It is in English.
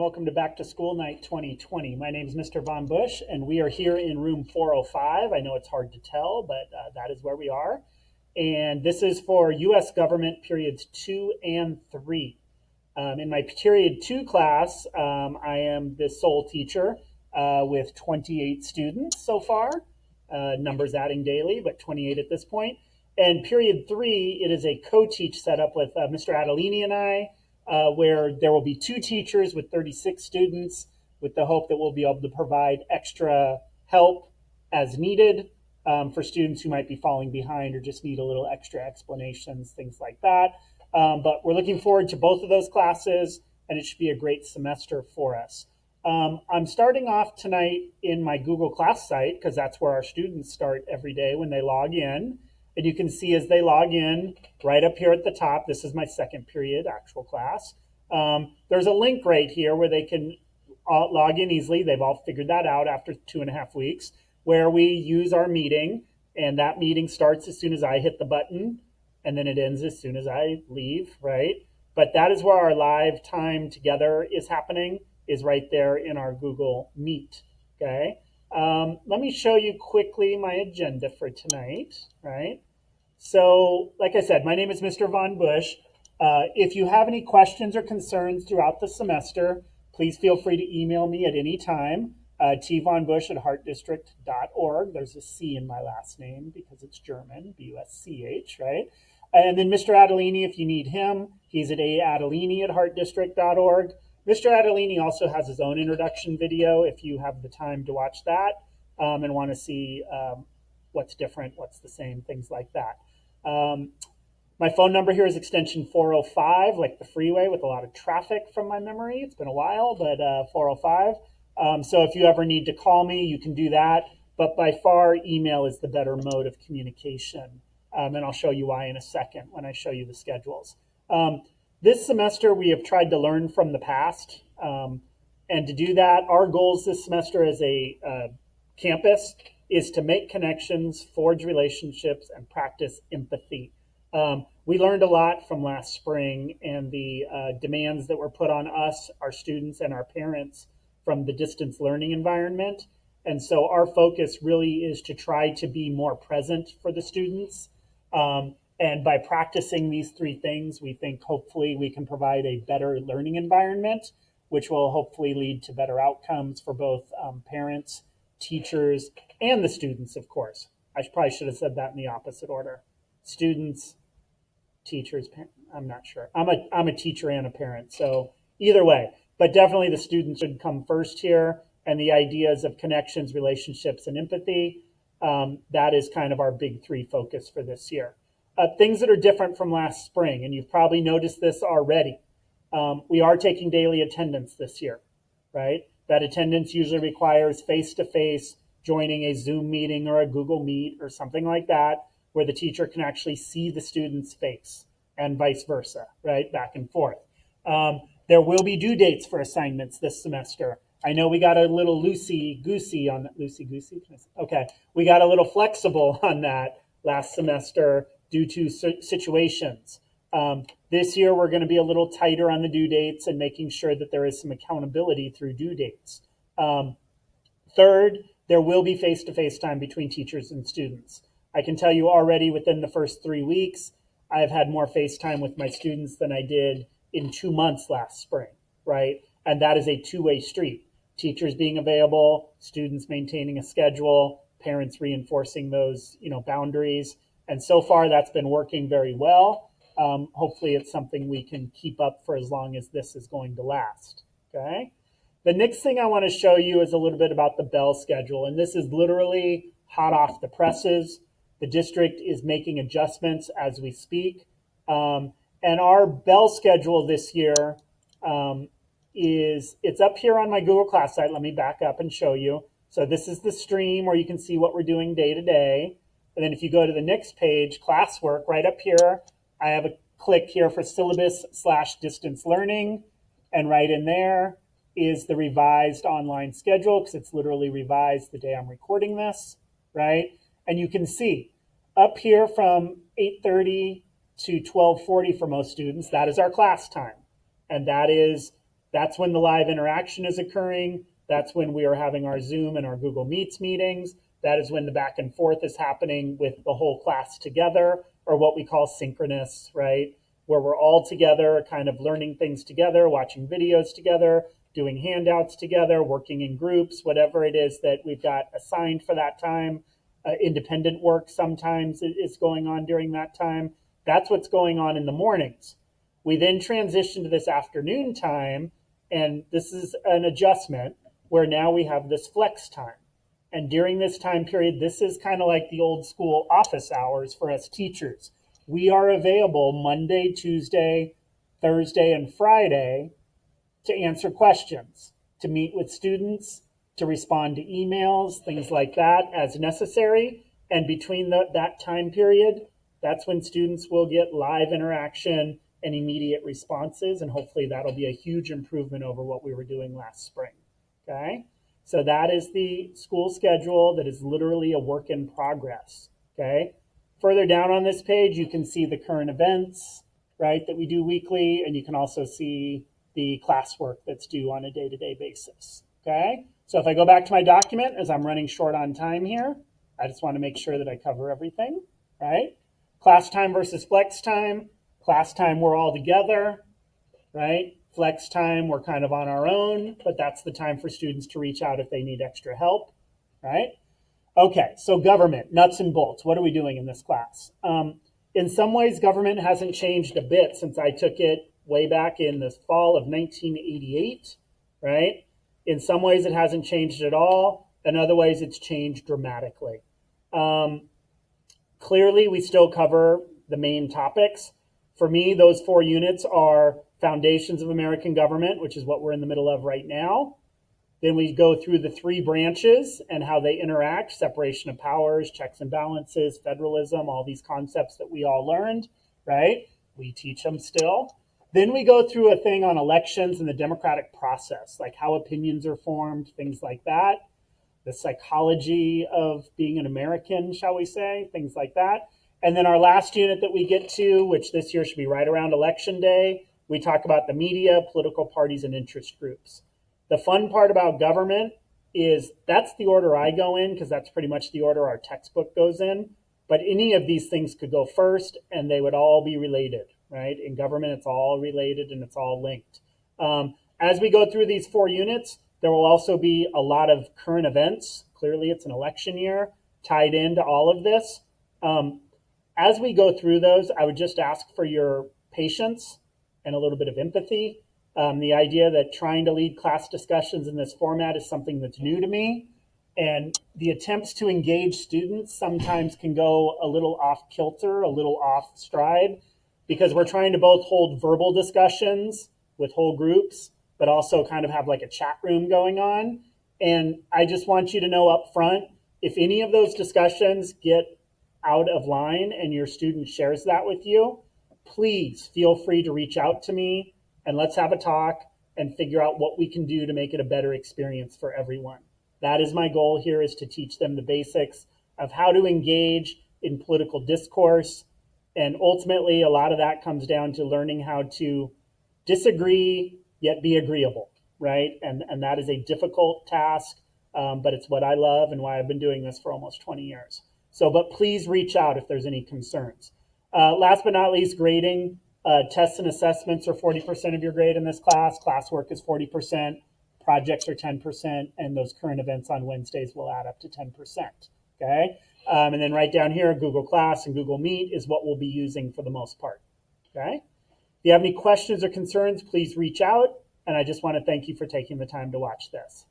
welcome to Back to School Night 2020. My name is Mr. VonBusch, and we are here in room 405. I know it's hard to tell, but that is where we are. And this is for U.S. Government periods 2 and 3. In my period 2 class, I am the sole teacher with 28 students so far. Numbers adding daily, but 28 at this point. And period 3, it is a co-teach setup with Mr. Adelini and I, where there will be 2 teachers with 36 students with the hope that we'll be able to provide extra help as needed for students who might be falling behind or just need a little extra explanations, things like that. But we're looking forward to both of those classes, and it should be a great semester for us. I'm starting off tonight in my Google Class site because that's where our students start every day when they log in. And you can see as they log in, right up here at the top, this is my second period actual class. There's a link right here where they can log in easily. They've all figured that out after 2.5 weeks, where we use our meeting. And that meeting starts as soon as I hit the button, and then it ends as soon as I leave, right? But that is where our live time together is happening, is right there in our Google Meet, okay? Let me show you quickly my agenda for tonight, right? So, like I said, my name is Mr. VonBusch. If you have any questions or concerns throughout the semester, please feel free to email me at any time, tvonbusch@heartdistrict.org. There's a C in my last name because it's German, B-U-S-C-H, right? And then Mr. Adelini, if you need him, he's at adelini@heartdistrict.org. Mr. Adelini also has his own introduction video if you have the time to watch that and want to see what's different, what's the same, things like that. My phone number here is extension 405, like the freeway with a lot of traffic from my memory. It's been a while, but 405. So if you ever need to call me, you can do that. But by far, email is the better mode of communication. And I'll show you why in a second when I show you the schedules. This semester, we have tried to learn from the past. And to do that, our goals this semester as a campus is to make connections, forge relationships, and practice empathy. We learned a lot from last spring and the demands that were put on us, our students, and our parents from the distance learning environment. And so our focus really is to try to be more present for the students. And by practicing these 3 things, we think hopefully we can provide a better learning environment, which will hopefully lead to better outcomes for both parents, teachers, and the students, of course. I probably should have said that in the opposite order. Students, teachers, I'm not sure. I'm a teacher and a parent, so either way. But definitely the students should come first here, and the ideas of connections, relationships, and empathy, that is kind of our big 3 focus for this year. Things that are different from last spring, and you've probably noticed this already. We are taking daily attendance this year, right? That attendance usually requires face-to-face joining a Zoom meeting or a Google Meet or something like that, where the teacher can actually see the student's face and vice versa, right? Back and forth. There will be due dates for assignments this semester. I know we got a little loosey-goosey on that. Loosey-goosey? Okay. We got a little flexible on that last semester due to situations. This year, we're going to be a little tighter on the due dates and making sure that there is some accountability through due dates. Third, there will be face-to-face time between teachers and students. I can tell you already within the first 3 weeks, I've had more face time with my students than I did in 2 months last spring, right? And that is a 2-way street. Teachers being available, students maintaining a schedule, parents reinforcing those, boundaries. And so far, that's been working very well. Hopefully, it's something we can keep up for as long as this is going to last, okay? The next thing I want to show you is a little bit about the bell schedule. And this is literally hot off the presses. The district is making adjustments as we speak. And our bell schedule this year it's up here on my Google Class site. Let me back up and show you. So this is the stream where you can see what we're doing day to day. And then if you go to the next page, classwork, right up here, I have a click here for syllabus/distance learning. And right in there is the revised online schedule because it's literally revised the day I'm recording this, right? And you can see up here from 8:30 to 12:40 for most students, that is our class time. And that is That's when the live interaction is occurring. That's when we are having our Zoom and our Google Meets meetings. That is when the back and forth is happening with the whole class together, or what we call synchronous, right? Where we're all together, kind of learning things together, watching videos together, doing handouts together, working in groups, whatever it is that we've got assigned for that time. Independent work sometimes is going on during that time. That's what's going on in the mornings. We then transition to this afternoon time, and this is an adjustment where now we have this flex time. And during this time period, this is kind of like the old school office hours for us teachers. We are available Monday, Tuesday, Thursday, and Friday to answer questions, to meet with students, to respond to emails, things like that as necessary. And between that time period, that's when students will get live interaction and immediate responses. And hopefully that'll be a huge improvement over what we were doing last spring. Okay? So that is the school schedule that is literally a work in progress. Okay? Further down on this page, you can see the current events, right, that we do weekly, and you can also see the classwork that's due on a day-to-day basis. Okay? So if I go back to my document, as I'm running short on time here, I just want to make sure that I cover everything, right? Class time versus flex time. Class time, we're all together, right? Flex time, we're kind of on our own, but that's the time for students to reach out if they need extra help, right? Okay, so government, nuts and bolts. What are we doing in this class? In some ways, government hasn't changed a bit since I took it way back in the fall of 1988, right? In some ways, it hasn't changed at all. In other ways, it's changed dramatically. Clearly, we still cover the main topics. For me, those 4 units are Foundations of American Government, which is what we're in the middle of right now. Then we go through the 3 branches and how they interact, separation of powers, checks and balances, federalism, all these concepts that we all learned, right? We teach them still. Then we go through a thing on elections and the democratic process, like how opinions are formed, things like that. The psychology of being an American, shall we say, things like that. And then our last unit that we get to, which this year should be right around Election Day, we talk about the media, political parties, and interest groups. The fun part about government is that's the order I go in, because that's pretty much the order our textbook goes in. But any of these things could go first, and they would all be related, right? In government, it's all related and it's all linked. As we go through these 4 units, there will also be a lot of current events. Clearly, it's an election year tied into all of this. As we go through those, I would just ask for your patience and a little bit of empathy. The idea that trying to lead class discussions in this format is something that's new to me. And the attempts to engage students sometimes can go a little off kilter, a little off stride, because we're trying to both hold verbal discussions with whole groups, but also kind of have like a chat room going on. And I just want you to know up front, if any of those discussions get out of line and your student shares that with you, please feel free to reach out to me and let's have a talk and figure out what we can do to make it a better experience for everyone. That is my goal here, is to teach them the basics of how to engage in political discourse. And ultimately, a lot of that comes down to learning how to disagree, yet be agreeable, right? And that is a difficult task, but it's what I love and why I've been doing this for almost 20 years. So, but please reach out if there's any concerns. Last but not least, grading. Tests and assessments are 40% of your grade in this class. Classwork is 40%. Projects are 10%. And those current events on Wednesdays will add up to 10%. Okay? And then right down here, Google Class and Google Meet is what we'll be using for the most part. Okay? If you have any questions or concerns, please reach out. And I just want to thank you for taking the time to watch this.